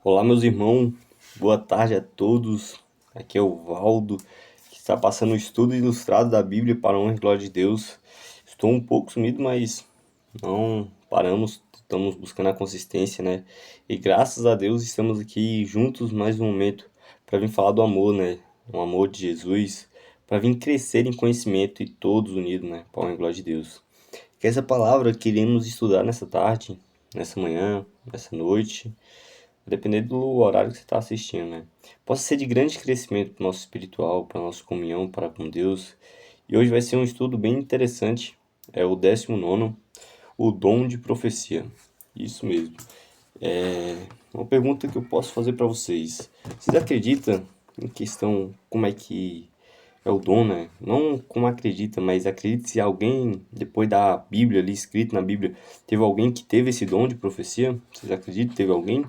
Olá, meus irmãos, boa tarde a todos. Aqui é o Valdo, que está passando o estudo ilustrado da Bíblia para a honra e glória de Deus. Estou um pouco sumido, mas não paramos, estamos buscando a consistência, né? E graças a Deus estamos aqui juntos mais um momento para vir falar do amor, né? O amor de Jesus, para vir crescer em conhecimento e todos unidos, né? Para a honra e glória de Deus. Que essa palavra que iremos estudar nessa tarde, nessa manhã, nessa noite, dependendo do horário que você está assistindo, né? Possa ser de grande crescimento para o nosso espiritual, para a nossa comunhão para com Deus. E hoje vai ser um estudo bem interessante. É o 19º, o dom de profecia. Isso mesmo. Uma pergunta que eu posso fazer para vocês. Vocês acreditam em questão como é que é o dom, né? Não como acredita, mas acredita se alguém, depois da Bíblia ali, escrito na Bíblia, teve alguém que teve esse dom de profecia? Vocês acreditam que teve alguém?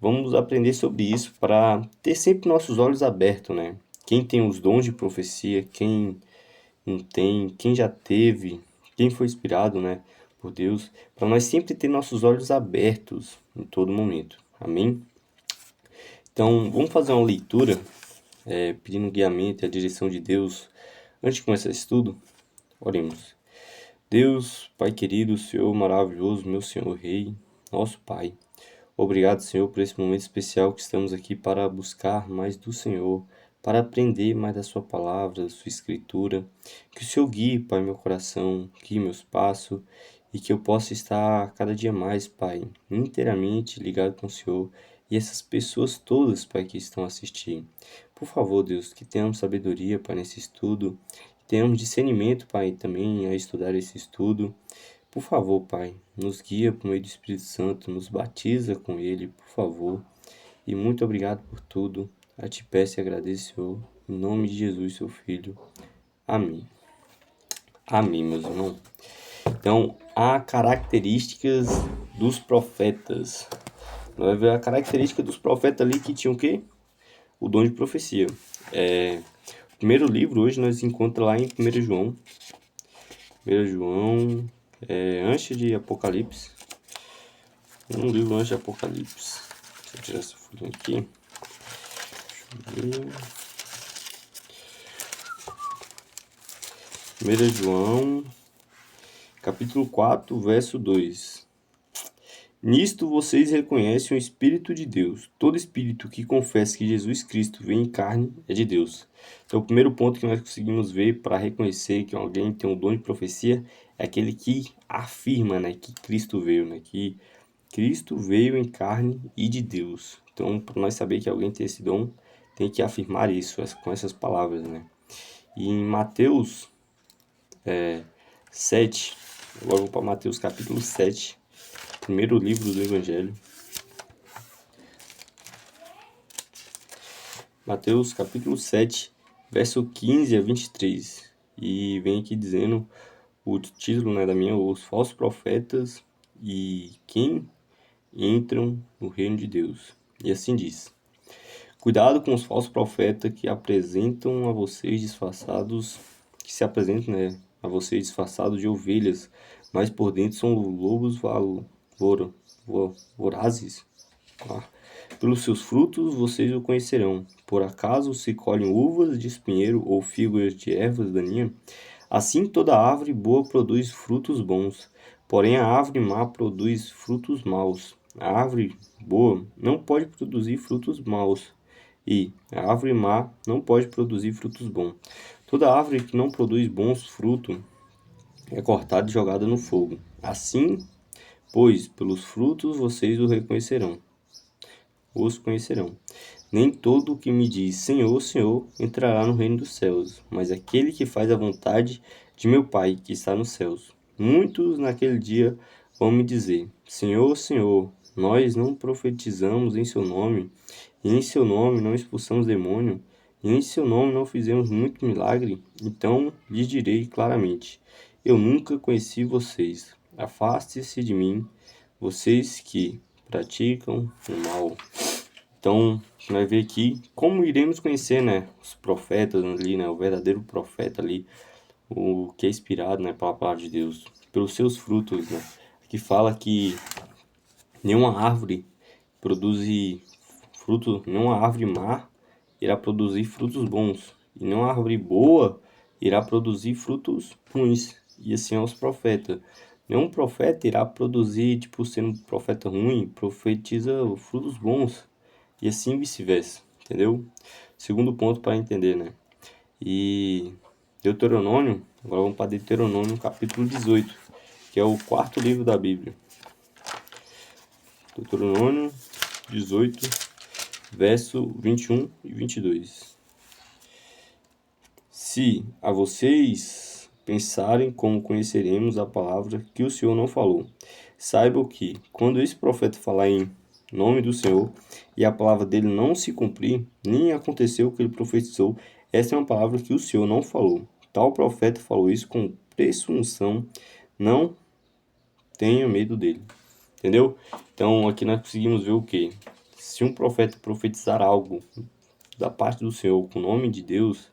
Vamos aprender sobre isso para ter sempre nossos olhos abertos, né? Quem tem os dons de profecia, quem não tem, quem já teve, quem foi inspirado, né, por Deus, para nós sempre ter nossos olhos abertos em todo momento. Amém? Então, vamos fazer uma leitura, pedindo o guiamento e a direção de Deus. Antes de começar esse estudo, oremos. Deus, Pai querido, Senhor maravilhoso, meu Senhor Rei, nosso Pai. Obrigado, Senhor, por esse momento especial que estamos aqui para buscar mais do Senhor, para aprender mais da Sua palavra, da Sua Escritura. Que o Senhor guie, Pai, meu coração, guie meus passos e que eu possa estar cada dia mais, Pai, inteiramente ligado com o Senhor e essas pessoas todas, Pai, que estão assistindo. Por favor, Deus, que tenhamos sabedoria, Pai, nesse estudo, que tenhamos discernimento, Pai, também a estudar esse estudo. Por favor, Pai, nos guia por meio do Espírito Santo, nos batiza com Ele, por favor. E muito obrigado por tudo. A Te peço e agradeço, Senhor, em nome de Jesus, Seu Filho. Amém. Amém, meus irmãos. Então, há características dos profetas. Nós vamos ver a característica dos profetas ali que tinham o quê? O dom de profecia. O primeiro livro hoje nós encontramos lá em 1 João. 1 João, antes de Apocalipse. Um livro antes de Apocalipse. Deixa eu tirar essa folha aqui. Deixa eu ver. 1 João, capítulo 4, verso 2. Nisto vocês reconhecem o Espírito de Deus. Todo espírito que confessa que Jesus Cristo veio em carne é de Deus. Então, o primeiro ponto que nós conseguimos ver para reconhecer que alguém tem um dom de profecia é aquele que afirma, né, que Cristo veio, né, que Cristo veio em carne e de Deus. Então, para nós saber que alguém tem esse dom, tem que afirmar isso com essas palavras, né? E em Mateus 7, agora vou para Mateus capítulo 7, primeiro livro do Evangelho. Mateus capítulo 7, verso 15 a 23. E vem aqui dizendo o título, né, da minha, os falsos profetas e quem entram no reino de Deus. E assim diz: cuidado com os falsos profetas que apresentam a vocês disfarçados, que se apresentam, né, a vocês disfarçados de ovelhas, mas por dentro são lobos vorazes. Ah, pelos seus frutos vocês o conhecerão. Por acaso se colhem uvas de espinheiro ou figos de ervas daninhas? Assim toda árvore boa produz frutos bons, porém a árvore má produz frutos maus. A árvore boa não pode produzir frutos maus, e a árvore má não pode produzir frutos bons. Toda árvore que não produz bons frutos é cortada e jogada no fogo. Assim, pois, pelos frutos vocês o reconhecerão. Os conhecerão. Nem todo o que me diz Senhor, Senhor entrará no reino dos céus, mas aquele que faz a vontade de meu Pai que está nos céus. Muitos naquele dia vão me dizer: Senhor, Senhor, nós não profetizamos em seu nome, e em seu nome não expulsamos demônio, e em seu nome não fizemos muito milagre? Então lhes direi claramente: eu nunca conheci vocês. Afaste-se de mim, vocês que praticam o mal. Então, você vai ver aqui como iremos conhecer, né, os profetas ali, né, o verdadeiro profeta ali, o que é inspirado, né, pela palavra de Deus, pelos seus frutos, né, que fala que nenhuma árvore produzir fruto, nenhuma árvore má irá produzir frutos bons, e nenhuma árvore boa irá produzir frutos ruins. E assim é os profetas. Nenhum profeta irá produzir, tipo, sendo um profeta ruim, profetiza frutos bons, e assim vice-versa, entendeu? Segundo ponto para entender, né? E Deuteronômio, agora vamos para Deuteronômio capítulo 18, que é o quarto livro da Bíblia. Deuteronômio 18, verso 21 e 22. Se a vocês pensarem como conheceremos a palavra que o Senhor não falou, saibam que, quando esse profeta falar em nome do Senhor e a palavra dele não se cumprir, nem acontecer o que ele profetizou, essa é uma palavra que o Senhor não falou. Tal profeta falou isso com presunção, não tenha medo dele. Entendeu? Então aqui nós conseguimos ver o que? Se um profeta profetizar algo da parte do Senhor com o nome de Deus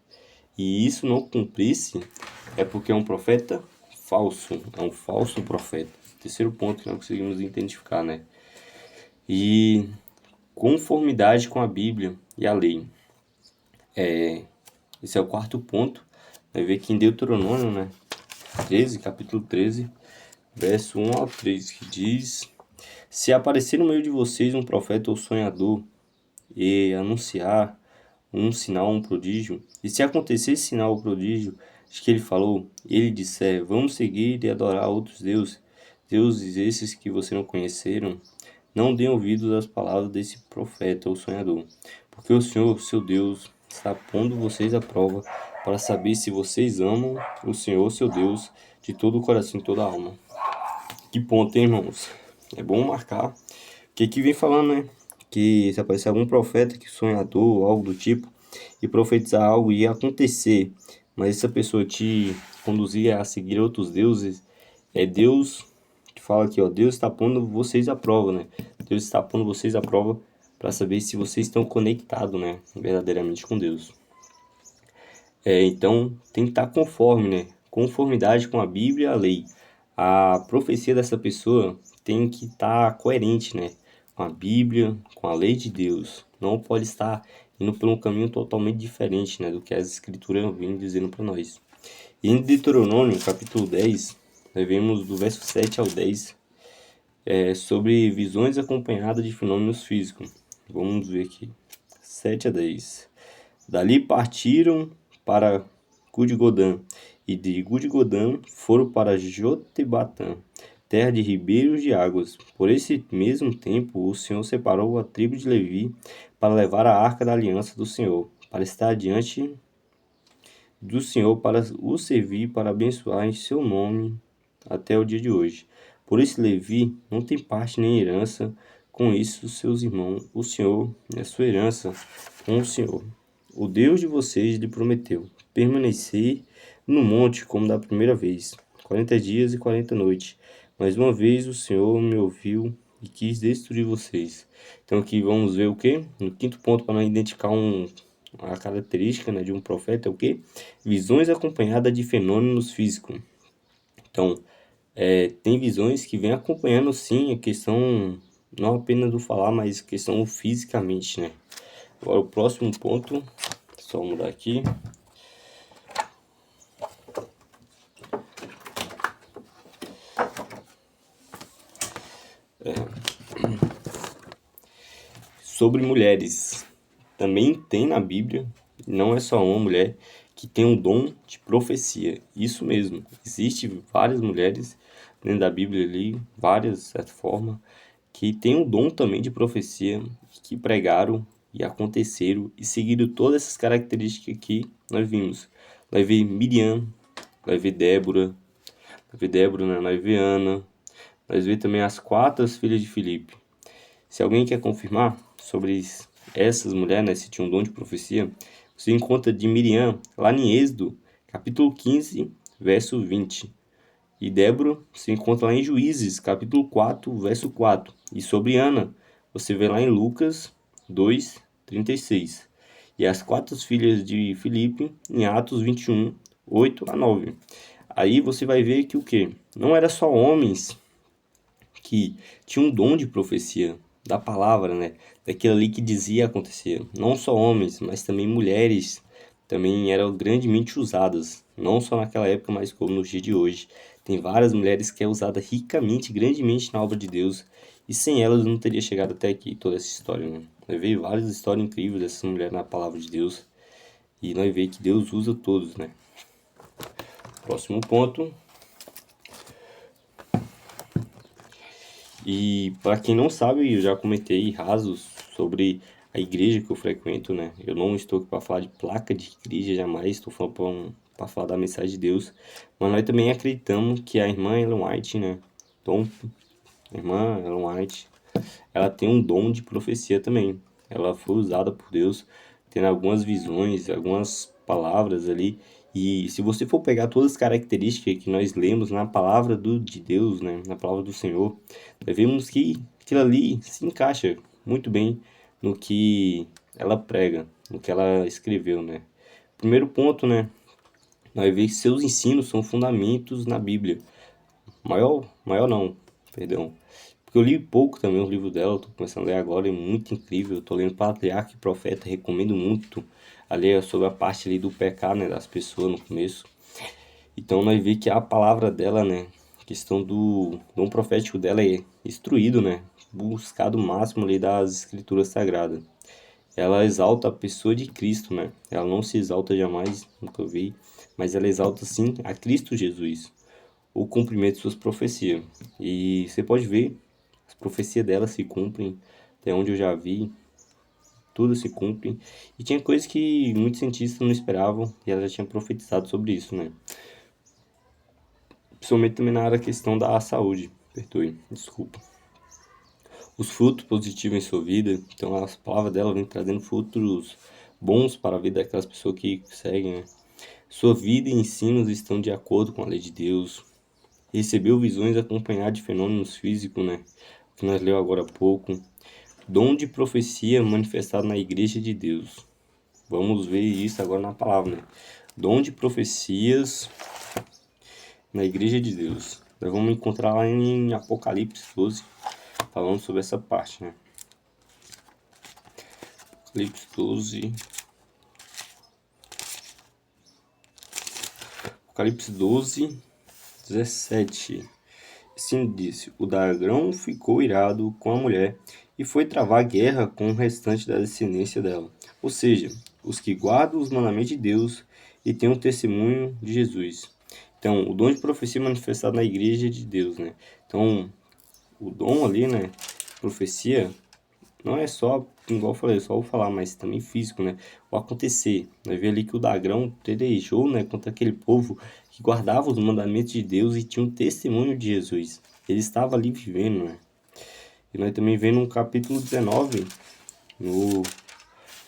e isso não cumprisse, é porque é um profeta falso, é um falso profeta. Terceiro ponto que nós conseguimos identificar, né? E conformidade com a Bíblia e a lei. Esse é o quarto ponto. Vai ver que em Deuteronômio, né? 13, capítulo 13, verso 1 ao 3, que diz: Se aparecer no meio de vocês um profeta ou sonhador e anunciar um sinal, um prodígio, e se acontecer esse sinal ou prodígio de que ele falou, ele disser, vamos seguir e adorar outros deuses, deuses esses que você não conheceram, não deem ouvidos às palavras desse profeta ou sonhador, porque o Senhor, seu Deus, está pondo vocês à prova para saber se vocês amam o Senhor, seu Deus, de todo o coração e toda a alma. Que ponto, hein, irmãos? É bom marcar. O que vem falando, né? Que se aparecer algum profeta que sonhador ou algo do tipo e profetizar algo ia acontecer, mas essa pessoa te conduzir a seguir outros deuses, é Deus que fala aqui, ó, Deus está pondo vocês à prova, né? Deus está pondo vocês à prova para saber se vocês estão conectados, né, verdadeiramente com Deus. Então tem que estar conforme, né? Conformidade com a Bíblia e a lei. A profecia dessa pessoa tem que estar coerente, né? Com a Bíblia, com a lei de Deus. Não pode estar indo por um caminho totalmente diferente, né, do que as escrituras vêm dizendo para nós. E em Deuteronômio, capítulo 10, nós vemos do verso 7 ao 10, sobre visões acompanhadas de fenômenos físicos. Vamos ver aqui. 7 a 10. Dali partiram para Gudgodã, e de Gudgodã foram para Jotebatã, terra de ribeiros de águas. Por esse mesmo tempo, o Senhor separou a tribo de Levi para levar a arca da aliança do Senhor, para estar diante do Senhor, para o servir, para abençoar em seu nome até o dia de hoje. Por isso Levi não tem parte nem herança com isso seus irmãos, o Senhor é sua herança com o Senhor. O Deus de vocês lhe prometeu permanecer no monte como da primeira vez, 40 dias e 40 noites. Mais uma vez o Senhor me ouviu e quis destruir vocês. Então aqui vamos ver o que? No quinto ponto, para nós identificar a característica, né, de um profeta é o que? Visões acompanhadas de fenômenos físicos. Então, tem visões que vêm acompanhando sim a questão, não apenas do falar, mas questão fisicamente, né? Agora o próximo ponto, só mudar aqui. Sobre mulheres. Também tem na Bíblia, não é só uma mulher que tem um dom de profecia. Isso mesmo, existe várias mulheres dentro da Bíblia ali, várias, de certa forma, que têm um dom também de profecia, que pregaram e aconteceram e seguiram todas essas características que nós vimos. Vai ver Miriam, vai ver Débora, né? Nós ver Ana, nós ver também as 4 filhas de Filipe. Se alguém quer confirmar sobre essas mulheres, né, se tinham um dom de profecia, você encontra de Miriam lá em Êxodo, capítulo 15, verso 20. E Débora se encontra lá em Juízes, capítulo 4, verso 4. E sobre Ana, você vê lá em Lucas 2, 36. E as 4 filhas de Filipe em Atos 21, 8 a 9. Aí você vai ver que o quê? Não era só homens que tinham um dom de profecia. da palavra, né? Daquilo ali que dizia acontecer. Não só homens, mas também mulheres também eram grandemente usadas. Não só naquela época, mas como nos dias de hoje. Tem várias mulheres que é usada ricamente, grandemente na obra de Deus. E sem elas não teria chegado até aqui toda essa história, né? Eu vi várias histórias incríveis dessas mulheres na palavra de Deus. E nós vemos que Deus usa todos, né? Próximo ponto. E para quem não sabe, eu já comentei rasos sobre a igreja que eu frequento, né? Eu não estou aqui para falar de placa de igreja, jamais estou falando para falar da mensagem de Deus. Mas nós também acreditamos que a irmã Ellen White, né? Então, a irmã Ellen White, ela tem um dom de profecia também. Ela foi usada por Deus, tendo algumas visões, algumas palavras ali. E se você for pegar todas as características que nós lemos na palavra de Deus, né, na palavra do Senhor, nós vemos que aquilo ali se encaixa muito bem no que ela prega, no que ela escreveu, né. Primeiro ponto, né, nós vemos que seus ensinos são fundamentos na Bíblia. Maior não, perdão. Porque eu li pouco também o livro dela, tô começando a ler agora, é muito incrível. Eu tô lendo Patriarca e Profeta, recomendo muito a ler sobre a parte ali do pecado, né, das pessoas no começo. Então nós vemos que a palavra dela, né, a questão do dom profético dela é instruído, né, buscado o máximo ali das escrituras sagradas. Ela exalta a pessoa de Cristo, né? Ela não se exalta jamais, nunca vi, mas ela exalta sim a Cristo Jesus, o cumprimento de suas profecias. E você pode ver, as profecias dela se cumprem, até onde eu já vi, tudo se cumpre. E tinha coisas que muitos cientistas não esperavam e ela já tinha profetizado sobre isso, né? Principalmente também na área da questão da saúde. Perdoe, desculpa. Os frutos positivos em sua vida, então as palavras dela vêm trazendo frutos bons para a vida daquelas pessoas que seguem, né? Sua vida e ensinos estão de acordo com a lei de Deus. Recebeu visões acompanhadas de fenômenos físicos, né? Que nós leu agora há pouco. Dom de profecia manifestado na igreja de Deus. Vamos ver isso agora na palavra, né? Dom de profecias na igreja de Deus. Nós vamos encontrar lá em Apocalipse 12, falando sobre essa parte, né? Apocalipse 12. Apocalipse 12, 17. Assim disse: o dragão ficou irado com a mulher e foi travar guerra com o restante da descendência dela, ou seja, os que guardam os mandamentos de Deus e têm o testemunho de Jesus. Então, o dom de profecia manifestado na igreja de Deus, né? Então, o dom ali, né? Profecia não é só, igual eu falei, só o falar, mas também físico, né? O acontecer. Nós vemos ali que o dragão pelejou, né, contra aquele povo que guardava os mandamentos de Deus e tinha um testemunho de Jesus. Ele estava ali vivendo, né? E nós também vemos no capítulo 19, no,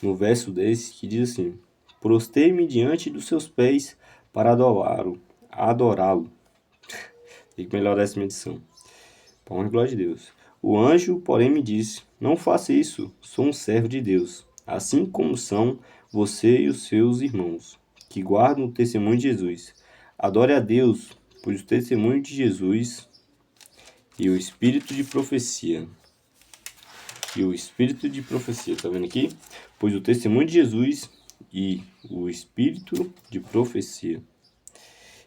no verso 10, que diz assim: Prostei-me diante dos seus pés para adorá-lo. Tem que melhorar essa medição. Para honra e glória de Deus. O anjo, porém, me disse: Não faça isso, sou um servo de Deus, assim como são você e os seus irmãos, que guardam o testemunho de Jesus. Adore a Deus, pois o testemunho de Jesus e o espírito de profecia. E o espírito de profecia, tá vendo aqui? Pois o testemunho de Jesus e o espírito de profecia.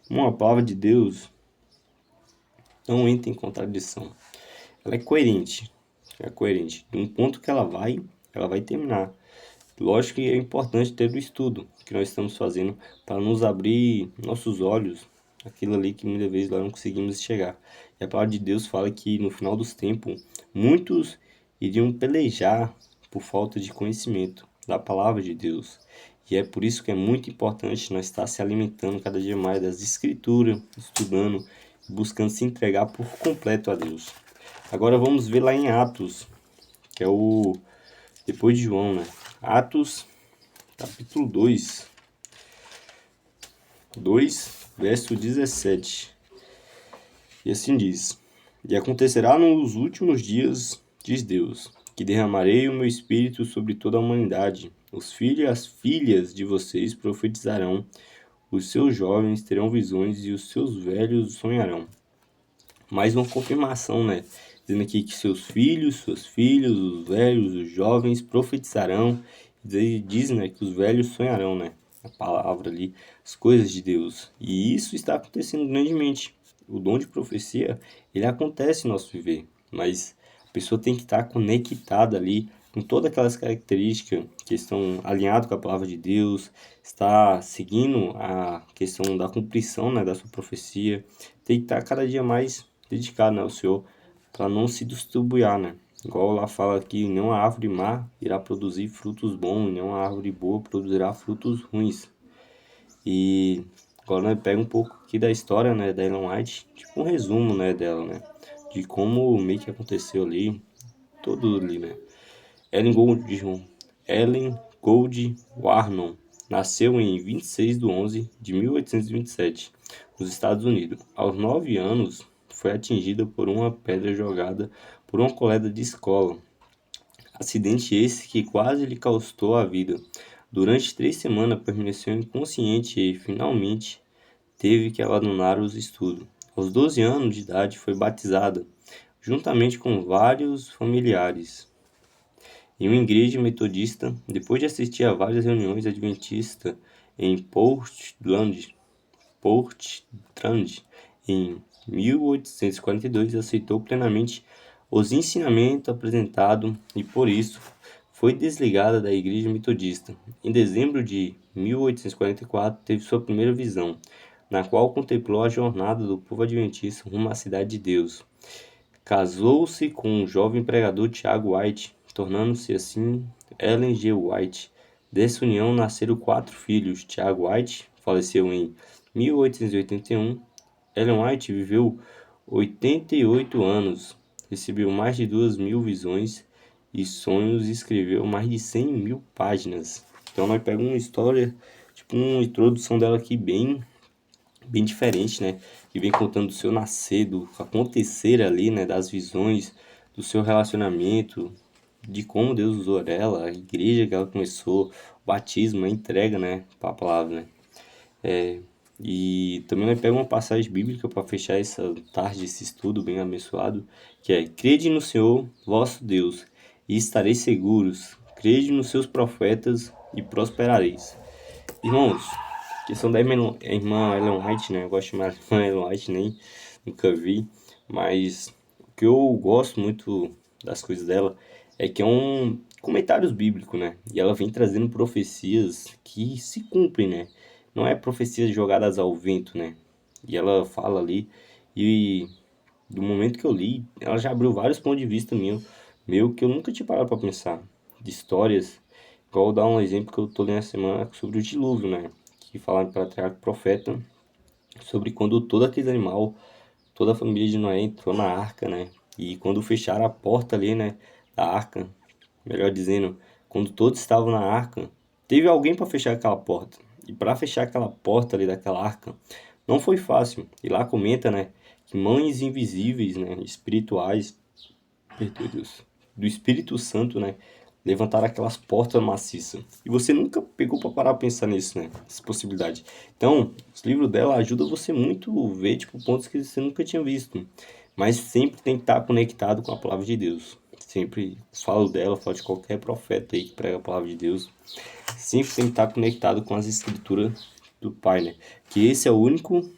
Uma palavra de Deus não entra em contradição. Ela é coerente. É coerente. De um ponto que ela vai terminar. Lógico que é importante ter o estudo que nós estamos fazendo para nos abrir nossos olhos, aquilo ali que muitas vezes nós não conseguimos chegar. E a palavra de Deus fala que no final dos tempos, muitos iriam pelejar por falta de conhecimento da palavra de Deus. E é por isso que é muito importante nós estar se alimentando cada dia mais das escrituras, estudando, buscando se entregar por completo a Deus. Agora vamos ver lá em Atos, que é o depois de João, né? Atos, capítulo 2, verso 17. E assim diz: E acontecerá nos últimos dias, diz Deus, que derramarei o meu espírito sobre toda a humanidade. Os filhos e as filhas de vocês profetizarão, os seus jovens terão visões e os seus velhos sonharão. Mais uma confirmação, né? dizendo aqui que seus filhos, suas filhas, os velhos, os jovens profetizarão. Diz, né, que os velhos sonharão, né? A palavra ali, as coisas de Deus. E isso está acontecendo grandemente. O dom de profecia, ele acontece no nosso viver, mas a pessoa tem que estar conectada ali com todas aquelas características que estão alinhadas com a palavra de Deus, está seguindo a questão da cumprição, né, da sua profecia, tem que estar cada dia mais dedicado, né, ao Senhor, para não se distribuir, né? Igual lá fala que nenhuma árvore má irá produzir frutos bons, e nenhuma árvore boa produzirá frutos ruins. E agora nós pega um pouco aqui da história, né, da Ellen White, tipo um resumo, né, dela, né, de como meio que aconteceu ali, tudo ali, né. Ellen Gold Warnon nasceu em 26 de 11 de 1827, nos Estados Unidos. Aos 9 anos, foi atingida por uma pedra jogada por uma colega de escola. Acidente esse que quase lhe custou a vida. Durante 3 semanas permaneceu inconsciente e, finalmente, teve que abandonar os estudos. Aos 12 anos de idade foi batizada, juntamente com vários familiares, em uma igreja metodista, depois de assistir a várias reuniões adventistas em Portland, em 1842, aceitou plenamente os ensinamentos apresentados e, por isso, foi desligada da igreja metodista. Em dezembro de 1844, teve sua primeira visão, na qual contemplou a jornada do povo adventista rumo à cidade de Deus. Casou-se com o jovem pregador Tiago White, tornando-se assim Ellen G. White. Dessa união nasceram 4 filhos. Tiago White faleceu em 1881. Ellen White viveu 88 anos, recebeu mais de 2.000 visões e sonhos e escreveu mais de 100.000 páginas. Então nós pegamos uma história, tipo uma introdução dela aqui bem diferente, né? Que vem contando do seu nascer, do acontecer ali, né? Das visões, do seu relacionamento, de como Deus usou ela, a igreja que ela começou, o batismo, a entrega, né? Para a palavra, né? E também nós pegamos uma passagem bíblica para fechar essa tarde, esse estudo bem abençoado, que é: Crede no Senhor, vosso Deus, e estareis seguros. Crede nos seus profetas e prosperareis. Irmãos, questão da irmã Ellen White, né? Eu gosto mais da irmã Ellen White, nem nunca vi. Mas o que eu gosto muito das coisas dela é que é um comentários bíblicos, né? E ela vem trazendo profecias que se cumprem, né? Não é profecias jogadas ao vento, né? E ela fala ali, e do momento que eu li, ela já abriu vários pontos de vista meu que eu nunca tinha parado para pensar. De histórias, igual eu dar um exemplo que eu tô lendo essa semana sobre o dilúvio, né? Que fala para Patriarca Profeta sobre quando todo aquele animal, toda a família de Noé entrou na arca, né? E quando fecharam a porta ali, né, da arca, melhor dizendo, quando todos estavam na arca, teve alguém para fechar aquela porta. E para fechar aquela porta ali daquela arca, não foi fácil. E lá comenta, né, que mães invisíveis, né, espirituais, perdão, Deus, do Espírito Santo, né, levantaram aquelas portas maciças. E você nunca pegou para parar pra pensar nisso, né, essa possibilidade. Então, os livros dela ajudam você muito a ver, tipo, pontos que você nunca tinha visto. Mas sempre tem que estar conectado com a palavra de Deus. Sempre falo dela, falo de qualquer profeta aí que prega a palavra de Deus. Sempre tem que estar conectado com as escrituras do Pai, né? Que esse é o único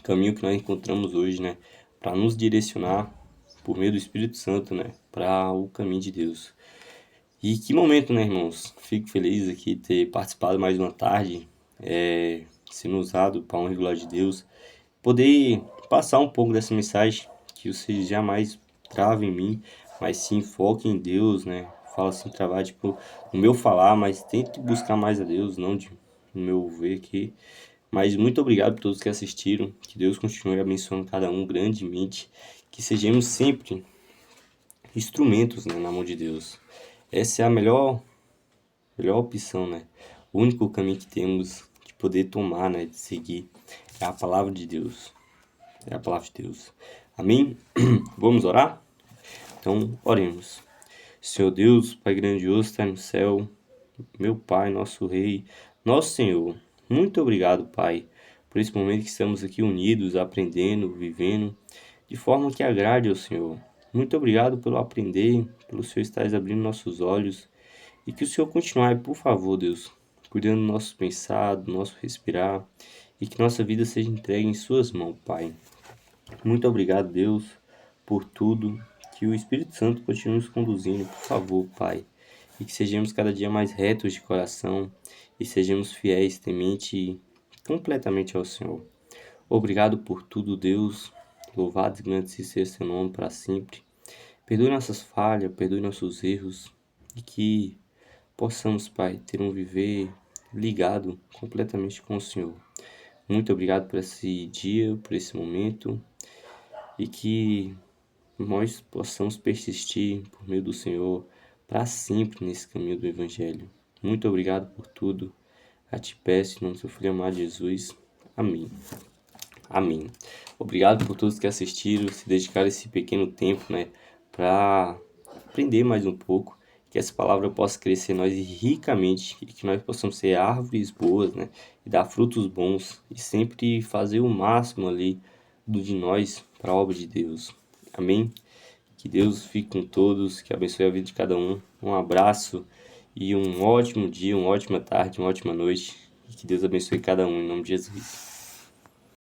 caminho que nós encontramos hoje, né? Para nos direcionar por meio do Espírito Santo, né? Para o caminho de Deus. E que momento, né, irmãos? Fico feliz aqui de ter participado mais uma tarde, sendo usado para honra e glória de Deus. Poder passar um pouco dessa mensagem, que vocês jamais travem em mim, mas sim foquem em Deus, né? Fala assim, travar, tipo, no meu falar, mas tente buscar mais a Deus, não no meu ver aqui. Mas muito obrigado por todos que assistiram, que Deus continue abençoando cada um grandemente, que sejamos sempre instrumentos, né, na mão de Deus. Essa é a melhor opção, né? O único caminho que temos de poder tomar, né, de seguir, é a palavra de Deus. É a palavra de Deus. Amém? Vamos orar? Então, oremos. Senhor Deus, Pai grandioso, está no céu, meu Pai, nosso Rei, nosso Senhor. Muito obrigado, Pai, por esse momento que estamos aqui unidos, aprendendo, vivendo, de forma que agrade ao Senhor. Muito obrigado pelo aprender, pelo Senhor estar abrindo nossos olhos e que o Senhor continue, por favor, Deus, cuidando do nosso pensar, do nosso respirar e que nossa vida seja entregue em Suas mãos, Pai. Muito obrigado, Deus, por tudo. Que o Espírito Santo continue nos conduzindo, por favor, Pai. E que sejamos cada dia mais retos de coração e sejamos fiéis, temente completamente ao Senhor. Obrigado por tudo, Deus. Louvado e grande seja seu nome para sempre. Perdoe nossas falhas, perdoe nossos erros e que possamos, Pai, ter um viver ligado completamente com o Senhor. Muito obrigado por esse dia, por esse momento e que nós possamos persistir por meio do Senhor para sempre nesse caminho do Evangelho. Muito obrigado por tudo. A te peço, em nome do seu Filho amado Jesus. Amém. Amém. Obrigado por todos que assistiram, se dedicaram esse pequeno tempo, para aprender mais um pouco, que essa palavra possa crescer em nós ricamente e que nós possamos ser árvores boas, e dar frutos bons e sempre fazer o máximo ali do de nós para a obra de Deus. Amém? Que Deus fique com todos, que abençoe a vida de cada um. Um abraço e um ótimo dia, uma ótima tarde, uma ótima noite. E que Deus abençoe cada um, em nome de Jesus.